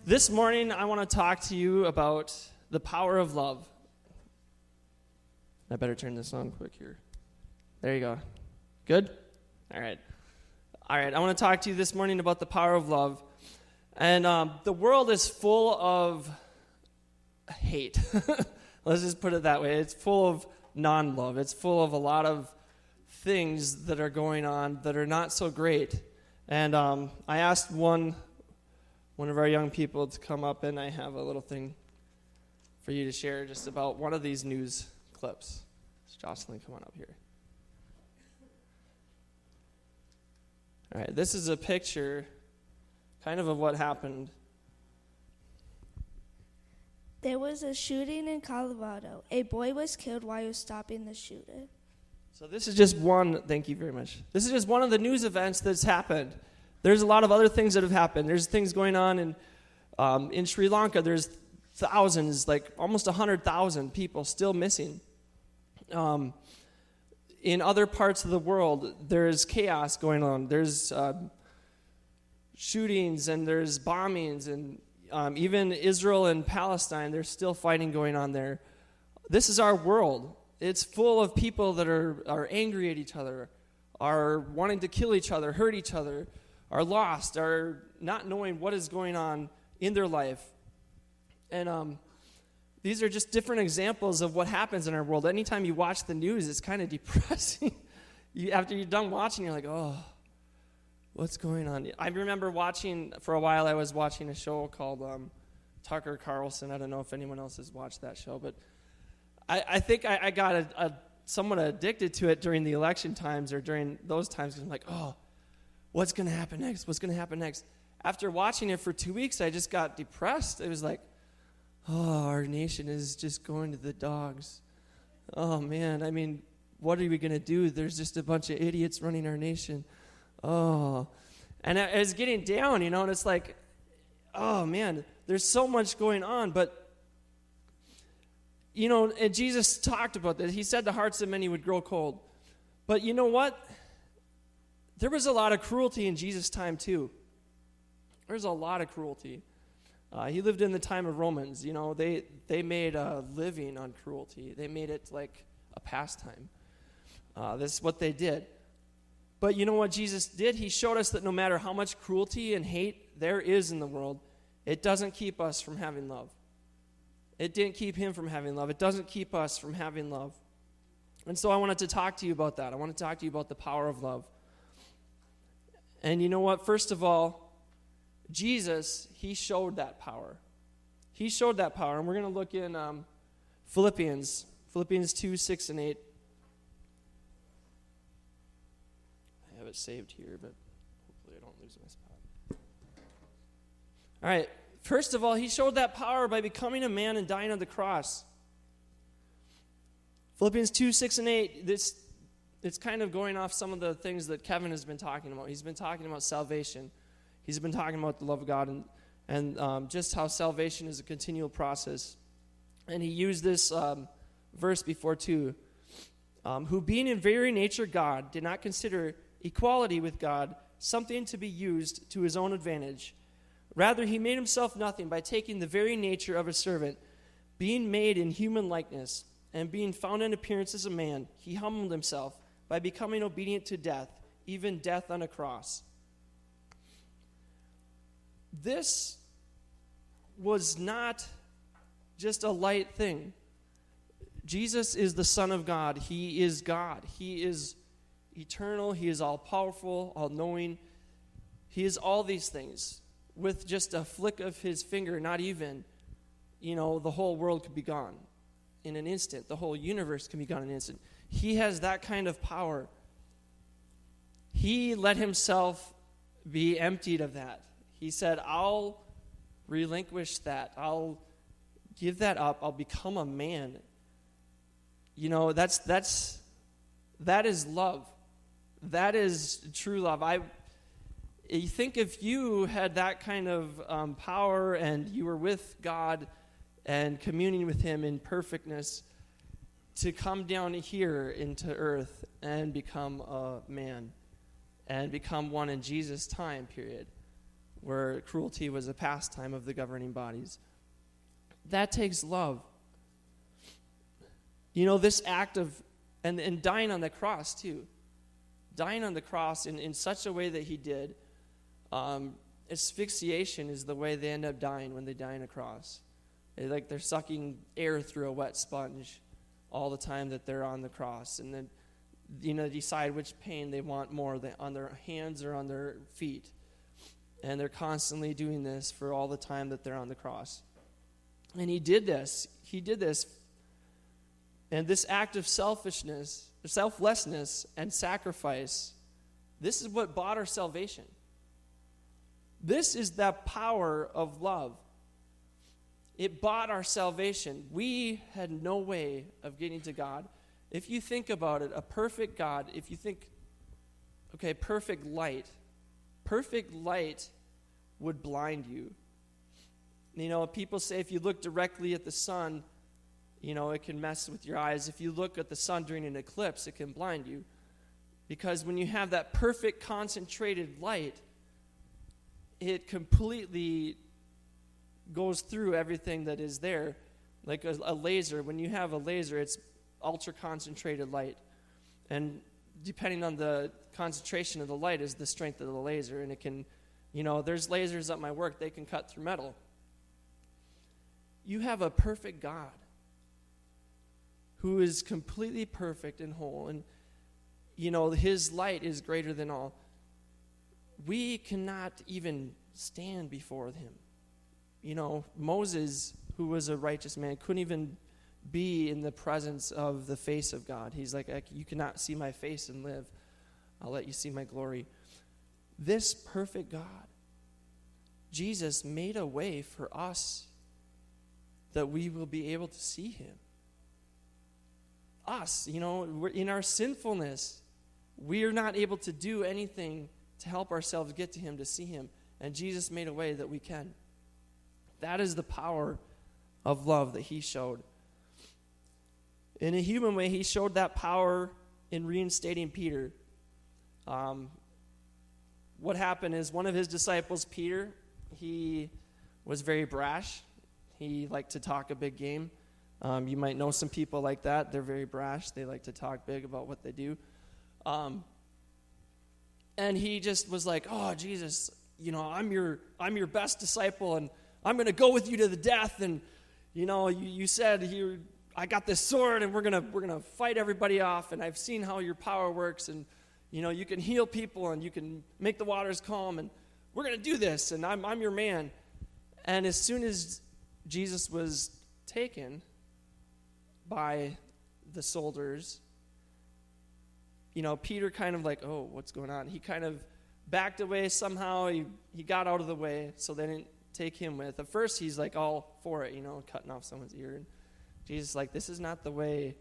This morning, I want to talk to you about the power of love. I better turn this on quick here. There you go. Good? All right. I want to talk to you this morning about the power of love. And the world is full of hate. Let's just put it that way. It's full of non-love. It's full of a lot of things that are going on that are not so great. And I asked one of our young people to come up, and I have a little thing for you to share just about one of these news clips. Jocelyn, come on up here. All right, this is a picture kind of what happened. There was a shooting in Colorado. A boy was killed while he was stopping the shooter. So this is just one, thank you very much. This is just one of the news events that's happened. There's a lot of other things that have happened. There's things going on in Sri Lanka. There's thousands, like almost 100,000 people still missing. In other parts of the world, there's chaos going on. There's shootings and there's bombings, and even Israel and Palestine, there's still fighting going on there. This is our world. It's full of people that are angry at each other, are wanting to kill each other, hurt each other, are lost, are not knowing what is going on in their life. And these are just different examples of what happens in our world. Anytime you watch the news, it's kind of depressing. After you're done watching, you're like, oh, what's going on? I remember for a while, I was watching a show called Tucker Carlson. I don't know if anyone else has watched that show, but I think I got somewhat addicted to it during the election times or during those times. I'm like, oh, what's going to happen next? What's going to happen next? After watching it for 2 weeks, I just got depressed. It was like, oh, our nation is just going to the dogs. Oh, man, I mean, what are we going to do? There's just a bunch of idiots running our nation. Oh, and I was getting down, and it's like, oh, man, there's so much going on. But, and Jesus talked about that. He said the hearts of many would grow cold. But you know what? There was a lot of cruelty in Jesus' time, too. There's a lot of cruelty. He lived in the time of Romans. They made a living on cruelty. They made it like a pastime. That's what they did. But you know what Jesus did? He showed us that no matter how much cruelty and hate there is in the world, it doesn't keep us from having love. It didn't keep him from having love. It doesn't keep us from having love. And so I wanted to talk to you about that. I want to talk to you about the power of love. And you know what? First of all, Jesus, he showed that power. He showed that power. And we're going to look in Philippians 2, 6, and 8. I have it saved here, but hopefully I don't lose my spot. All right. First of all, he showed that power by becoming a man and dying on the cross. Philippians 2, 6, and 8, it's kind of going off some of the things that Kevin has been talking about. He's been talking about salvation. He's been talking about the love of God and just how salvation is a continual process. And he used this verse before too. Who being in very nature God, did not consider equality with God something to be used to his own advantage. Rather, he made himself nothing by taking the very nature of a servant, being made in human likeness, and being found in appearance as a man, he humbled himself by becoming obedient to death, even death on a cross. This was not just a light thing. Jesus is the Son of God. He is God. He is eternal. He is all-powerful, all-knowing. He is all these things. With just a flick of his finger, not even, the whole world could be gone in an instant. The whole universe can be gone in an instant. He has that kind of power. He let himself be emptied of that. He said, I'll relinquish that. I'll give that up. I'll become a man. That is love. That is true love. You think if you had that kind of power and you were with God and communing with him in perfectness, to come down here into earth and become a man and become one in Jesus' time period where cruelty was a pastime of the governing bodies. That takes love. This act of, and dying on the cross too. Dying on the cross in such a way that he did. Asphyxiation is the way they end up dying when they die on a cross. They're sucking air through a wet sponge all the time that they're on the cross. And then, decide which pain they want more, on their hands or on their feet. And they're constantly doing this for all the time that they're on the cross. And he did this. And this act of selflessness, and sacrifice, this is what bought our salvation. This is the power of love. It bought our salvation. We had no way of getting to God. If you think about it, a perfect God, if you think, okay, perfect light would blind you. People say if you look directly at the sun, it can mess with your eyes. If you look at the sun during an eclipse, it can blind you. Because when you have that perfect concentrated light, it completely goes through everything that is there. Like a laser, when you have a laser, it's ultra concentrated light. And depending on the concentration of the light is the strength of the laser. And it can, there's lasers at my work, they can cut through metal. You have a perfect God who is completely perfect and whole. And, his light is greater than all. We cannot even stand before him. Moses, who was a righteous man, couldn't even be in the presence of the face of God. He's like, you cannot see my face and live. I'll let you see my glory. This perfect God, Jesus, made a way for us that we will be able to see him. Us, we're in our sinfulness, we are not able to do anything to help ourselves get to him, to see him. And Jesus made a way that we can. That is the power of love that he showed. In a human way, he showed that power in reinstating Peter. What happened is one of his disciples, Peter, he was very brash. He liked to talk a big game. You might know some people like that. They're very brash. They like to talk big about what they do. And he just was like, oh, Jesus, I'm your best disciple, and I'm going to go with you to the death. And, you said I got this sword, and we're gonna fight everybody off, and I've seen how your power works, and, you can heal people, and you can make the waters calm, and we're going to do this, and I'm your man. And as soon as Jesus was taken by the soldiers, Peter kind of like, oh, what's going on? He kind of backed away somehow. He got out of the way, so they didn't take him with. At first, he's like all for it, cutting off someone's ear. And Jesus is like, this is not the way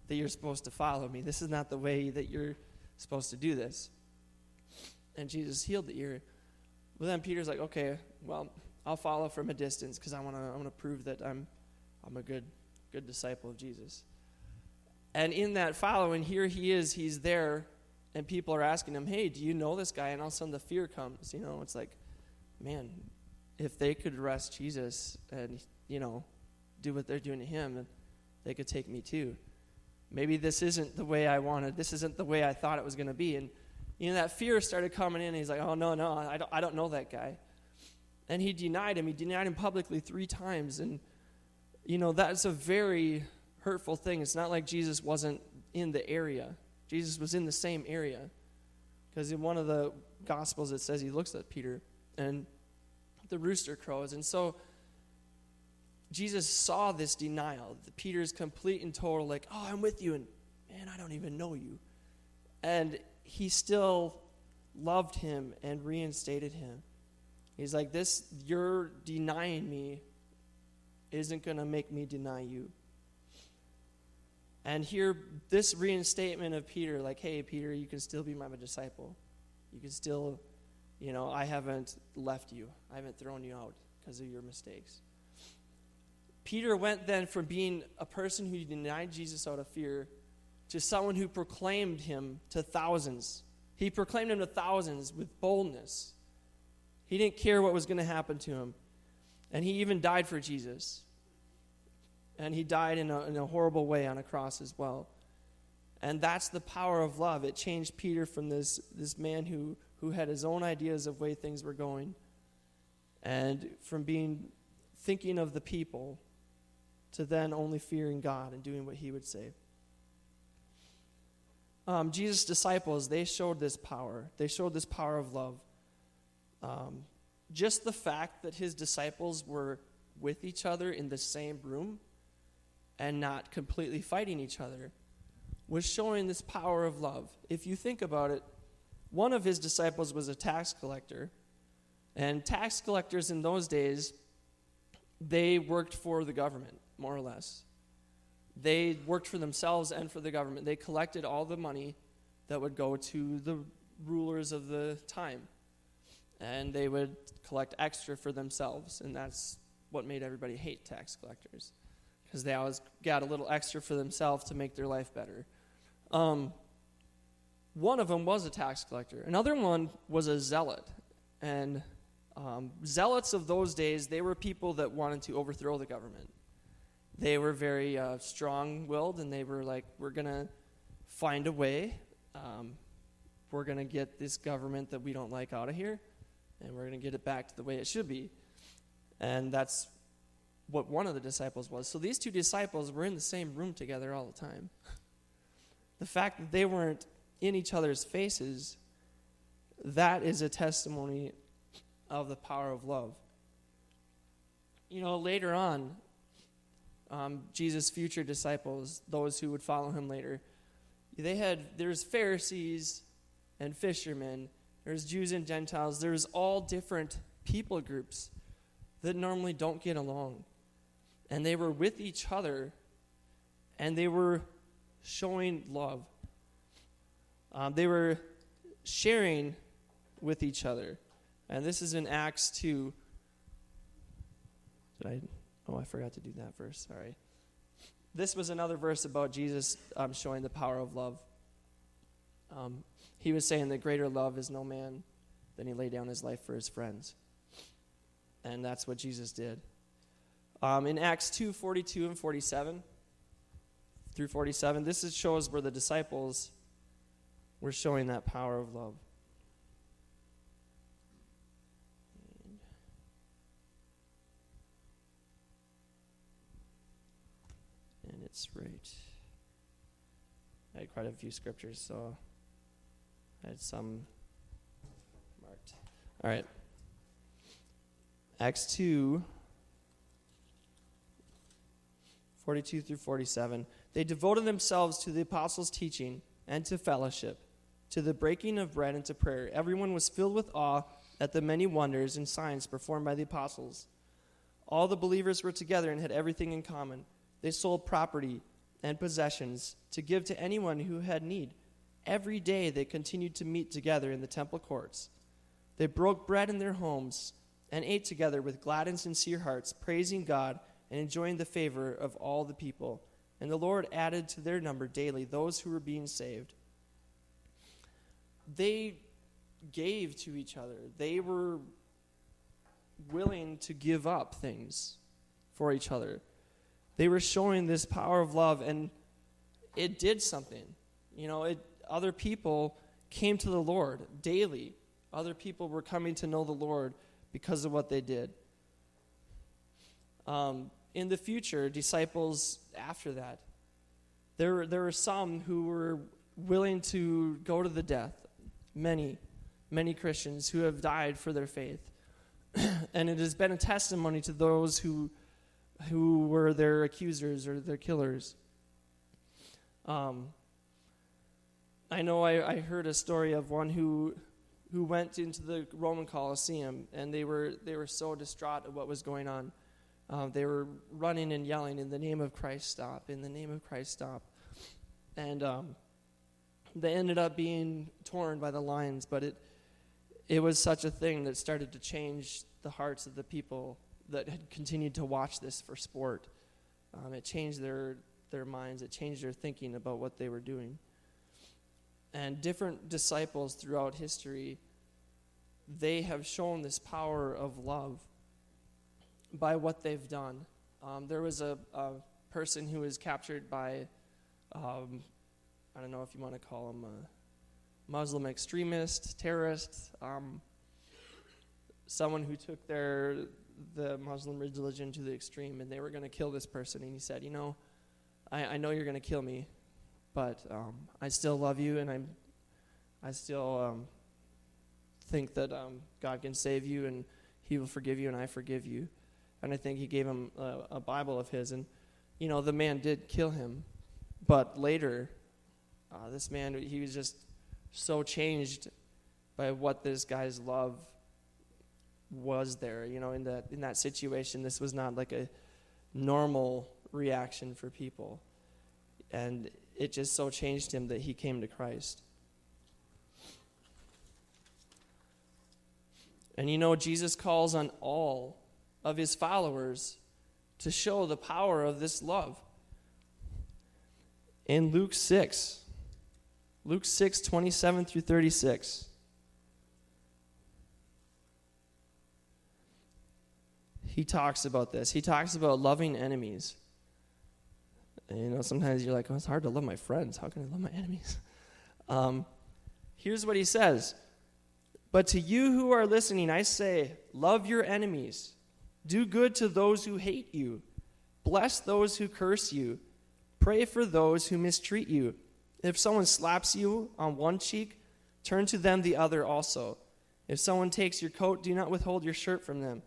that you're supposed to follow me. This is not the way that you're supposed to do this. And Jesus healed the ear. Well, then Peter's like, okay, well, I'll follow from a distance because I want to prove that I'm a good disciple of Jesus. And in that following, here he is, he's there, and people are asking him, hey, do you know this guy? And all of a sudden the fear comes, it's like, man, if they could arrest Jesus and, do what they're doing to him, then they could take me too. Maybe this isn't the way I wanted, this isn't the way I thought it was going to be. And, that fear started coming in, and he's like, oh, no, I don't know that guy. And he denied him publicly 3 times, and, that's a very hurtful thing. It's not like Jesus wasn't in the area. Jesus was in the same area. Because in one of the Gospels it says he looks at Peter and the rooster crows. And so Jesus saw this denial. Peter's complete and total like, oh, I'm with you, and man, I don't even know you. And he still loved him and reinstated him. He's like, this, you're denying me isn't going to make me deny you. And here, this reinstatement of Peter, like, hey, Peter, you can still be my disciple. You can still, I haven't left you. I haven't thrown you out because of your mistakes. Peter went then from being a person who denied Jesus out of fear to someone who proclaimed him to thousands. He proclaimed him to thousands with boldness. He didn't care what was going to happen to him. And he even died for Jesus. And he died in a horrible way on a cross as well. And that's the power of love. It changed Peter from this man who had his own ideas of way things were going, and from thinking of the people to then only fearing God and doing what he would say. Jesus' disciples, they showed this power. They showed this power of love. Just the fact that his disciples were with each other in the same room and not completely fighting each other was showing this power of love. If you think about it, one of his disciples was a tax collector, and tax collectors in those days, they worked for the government, more or less. They worked for themselves and for the government. They collected all the money that would go to the rulers of the time, and they would collect extra for themselves, and that's what made everybody hate tax collectors, because they always got a little extra for themselves to make their life better. One of them was a tax collector. Another one was a zealot. And zealots of those days, they were people that wanted to overthrow the government. They were very strong-willed, and they were like, we're going to find a way. We're going to get this government that we don't like out of here, and we're going to get it back to the way it should be. And that's what one of the disciples was. So these two disciples were in the same room together all the time. The fact that they weren't in each other's faces, that is a testimony of the power of love. You know, later on, Jesus' future disciples, those who would follow him later, there's Pharisees and fishermen, there's Jews and Gentiles, there's all different people groups that normally don't get along. And they were with each other, and they were showing love. They were sharing with each other. And this is in Acts 2. I forgot to do that verse. Sorry. This was another verse about Jesus showing the power of love. He was saying that greater love is no man than he laid down his life for his friends. And that's what Jesus did. In Acts 2, 42 and 47 through 47, this shows where the disciples were showing that power of love. And it's right. I had quite a few scriptures, so I had some marked. All right. Acts 2, 42 through 47. They devoted themselves to the apostles' teaching and to fellowship, to the breaking of bread and to prayer. Everyone was filled with awe at the many wonders and signs performed by the apostles. All the believers were together and had everything in common. They sold property and possessions to give to anyone who had need. Every day they continued to meet together in the temple courts. They broke bread in their homes and ate together with glad and sincere hearts, praising God and enjoying the favor of all the people. And the Lord added to their number daily those who were being saved. They gave to each other. They were willing to give up things for each other. They were showing this power of love, and it did something. You know, other people came to the Lord daily. Other people were coming to know the Lord because of what they did. In the future, disciples after that, there were some who were willing to go to the death. Many Christians who have died for their faith. And it has been a testimony to those who were their accusers or their killers. I know I heard a story of one who went into the Roman Colosseum, and they were so distraught at what was going on. They were running and yelling, "In the name of Christ, stop! In the name of Christ, stop!" And they ended up being torn by the lions, but it was such a thing that started to change the hearts of the people that had continued to watch this for sport. It changed their minds. It changed their thinking about what they were doing. And different disciples throughout history they have shown this power of love by what they've done. There was a person who was captured by, I don't know if you want to call him a Muslim extremist, terrorist, someone who took the Muslim religion to the extreme, and they were going to kill this person. And he said, I know you're going to kill me, but I still love you, and I still think that God can save you, and he will forgive you, and I forgive you. And I think he gave him a Bible of his, and the man did kill him, but later this man, he was just so changed by what this guy's love was there. In that situation, this was not like a normal reaction for people, and it just so changed him that he came to Christ. And Jesus calls on all of his followers to show the power of this love. In Luke 6:27 through 36. He talks about this. He talks about loving enemies. And, sometimes you're like, it's hard to love my friends. How can I love my enemies? Here's what he says. But to you who are listening, I say, love your enemies. Do good to those who hate you. Bless those who curse you. Pray for those who mistreat you. If someone slaps you on one cheek, turn to them the other also. If someone takes your coat, do not withhold your shirt from them.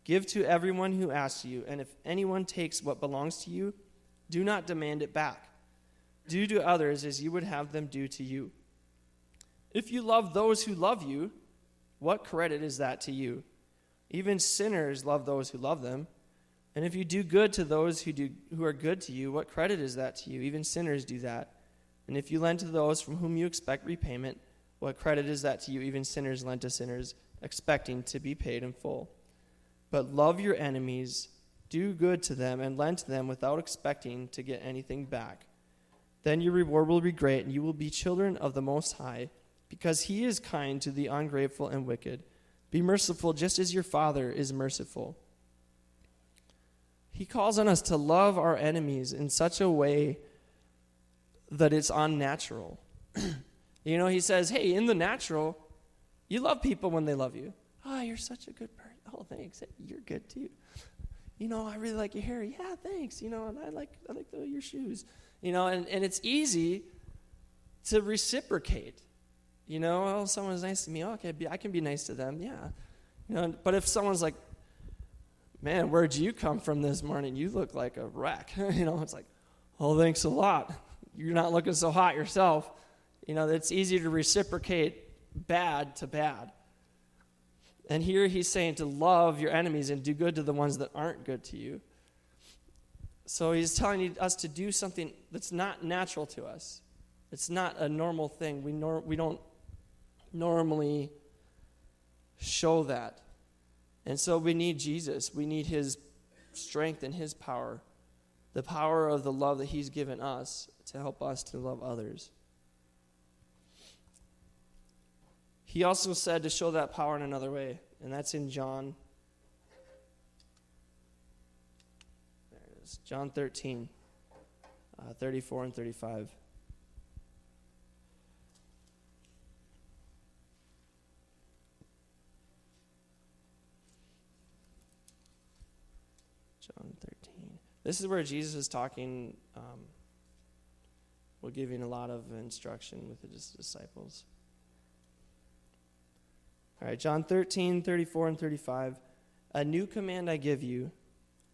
Give to everyone who asks you, and if anyone takes what belongs to you, do not demand it back. Do to others as you would have them do to you. If you love those who love you, what credit is that to you? Even sinners love those who love them. And if you do good to those who are good to you, what credit is that to you? Even sinners do that. And if you lend to those from whom you expect repayment, what credit is that to you? Even sinners lend to sinners, expecting to be paid in full. But love your enemies, do good to them, and lend to them without expecting to get anything back. Then your reward will be great, and you will be children of the Most High, because he is kind to the ungrateful and wicked. Be merciful just as your Father is merciful. He calls on us to love our enemies in such a way that it's unnatural. He says, hey, in the natural, you love people when they love you. Oh, you're such a good person. Oh, thanks. You're good too. I really like your hair. Yeah, thanks. And I like your shoes. And it's easy to reciprocate. Oh, someone's nice to me. Oh, okay, I can be nice to them. Yeah. But if someone's like, man, where'd you come from this morning? You look like a wreck. It's like, oh, thanks a lot. You're not looking so hot yourself. It's easy to reciprocate bad to bad. And here he's saying to love your enemies and do good to the ones that aren't good to you. So he's telling us to do something that's not natural to us. It's not a normal thing. We don't normally show that. And so we need Jesus. We need his strength and his power, the power of the love that he's given us to help us to love others. He also said to show that power in another way, and that's in John. There it is, John 13, 34 and 35. John 13. This is where Jesus is talking, giving a lot of instruction with his disciples. All right, John 13, 34 and 35. A new command I give you,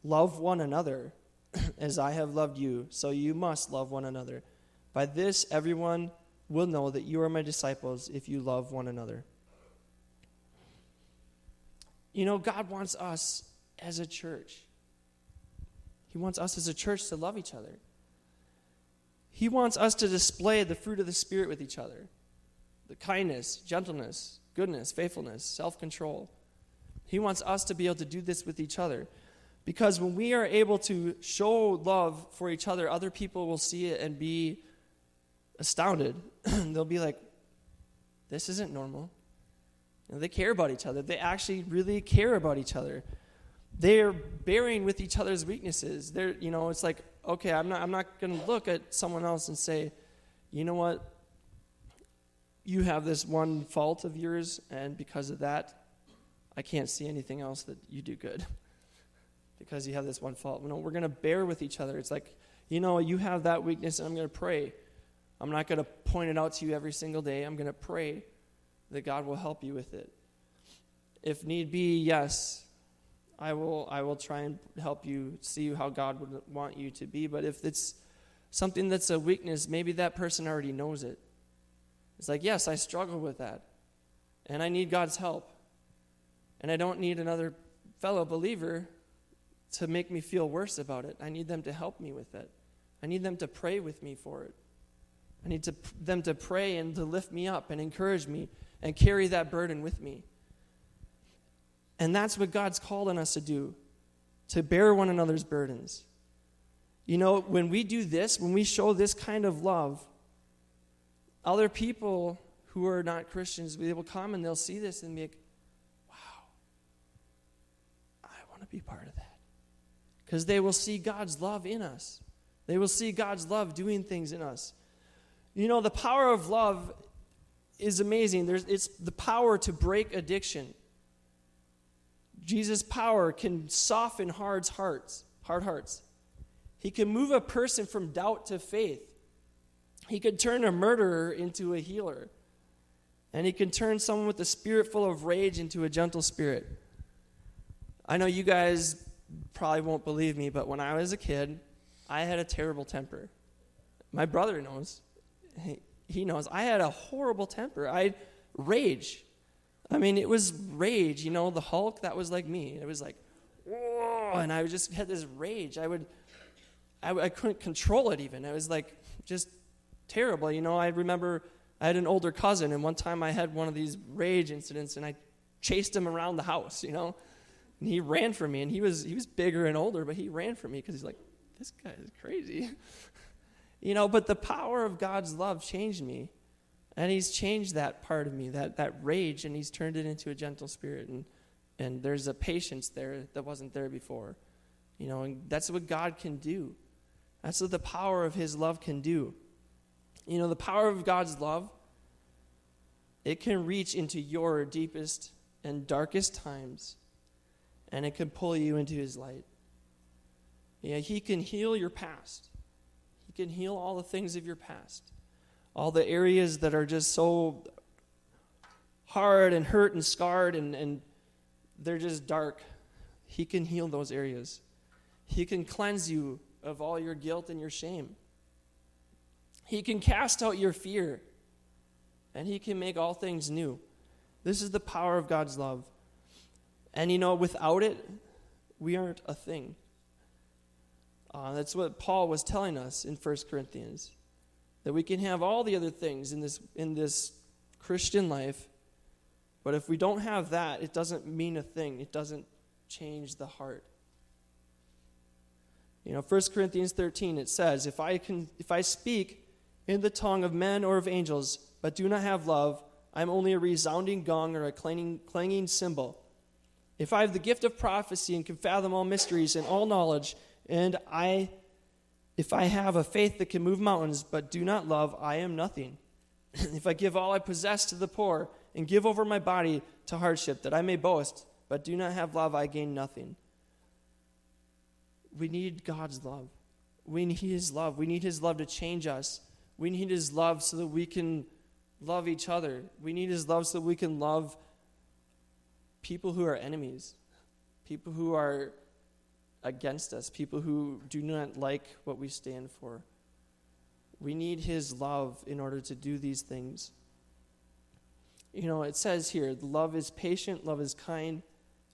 love one another as I have loved you, so you must love one another. By this everyone will know that you are my disciples if you love one another. God wants us as a church. He wants us as a church to love each other. He wants us to display the fruit of the Spirit with each other. The kindness, gentleness, goodness, faithfulness, self-control. He wants us to be able to do this with each other. Because when we are able to show love for each other, other people will see it and be astounded. They'll be like, this isn't normal. And they care about each other. They actually really care about each other. They're bearing with each other's weaknesses. It's like, okay, I'm not going to look at someone else and say, you know what? You have this one fault of yours, and because of that, I can't see anything else that you do good. Because you have this one fault. No, we're going to bear with each other. It's like, you have that weakness, and I'm going to pray. I'm not going to point it out to you every single day. I'm going to pray that God will help you with it. If need be, yes, I will try and help you see how God would want you to be. But if it's something that's a weakness, maybe that person already knows it. It's like, yes, I struggle with that, and I need God's help. And I don't need another fellow believer to make me feel worse about it. I need them to help me with it. I need them to pray with me for it. I need them to pray and to lift me up and encourage me and carry that burden with me. And that's what God's called on us to do, to bear one another's burdens. When we do this, when we show this kind of love, other people who are not Christians, they will come and they'll see this and be like, wow, I want to be part of that. Because they will see God's love in us. They will see God's love doing things in us. The power of love is amazing. It's the power to break addiction. Jesus' power can soften hard hearts. He can move a person from doubt to faith. He could turn a murderer into a healer. And he can turn someone with a spirit full of rage into a gentle spirit. I know you guys probably won't believe me, but when I was a kid, I had a terrible temper. My brother knows. He knows. I had a horrible temper. I rage. It was rage. The Hulk, that was like me. It was like, whoa, and I just had this rage. I couldn't control it even. It was like just terrible. I remember I had an older cousin, and one time I had one of these rage incidents, and I chased him around the house, and he ran from me, and he was bigger and older, but he ran from me because he's like, this guy is crazy. But the power of God's love changed me, and he's changed that part of me, that rage, and he's turned it into a gentle spirit, and there's a patience there that wasn't there before. And that's what God can do. That's what the power of his love can do. The power of God's love, it can reach into your deepest and darkest times, and it can pull you into his light. He can heal your past. He can heal all the things of your past. All the areas that are just so hard and hurt and scarred and they're just dark. He can heal those areas. He can cleanse you of all your guilt and your shame. He can cast out your fear, and he can make all things new. This is the power of God's love. And without it, we aren't a thing. That's what Paul was telling us in 1 Corinthians, that we can have all the other things in this Christian life, but if we don't have that, it doesn't mean a thing. It doesn't change the heart. 1 Corinthians 13, it says, if I speak in the tongue of men or of angels, but do not have love, I am only a resounding gong or a clanging cymbal. If I have the gift of prophecy and can fathom all mysteries and all knowledge, and if I have a faith that can move mountains, but do not love, I am nothing. If I give all I possess to the poor and give over my body to hardship, that I may boast, but do not have love, I gain nothing. We need God's love. We need his love. We need his love to change us. We need his love so that we can love each other. We need his love so that we can love people who are enemies, people who are against us, people who do not like what we stand for. We need his love in order to do these things. It says here, love is patient, love is kind,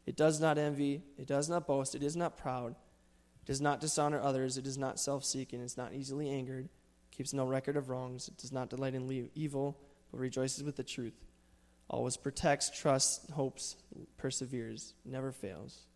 it does not envy, it does not boast, it is not proud, it does not dishonor others, it is not self-seeking, it is not easily angered, keeps no record of wrongs, it does not delight in evil, but rejoices with the truth, always protects, trusts, hopes, perseveres, never fails.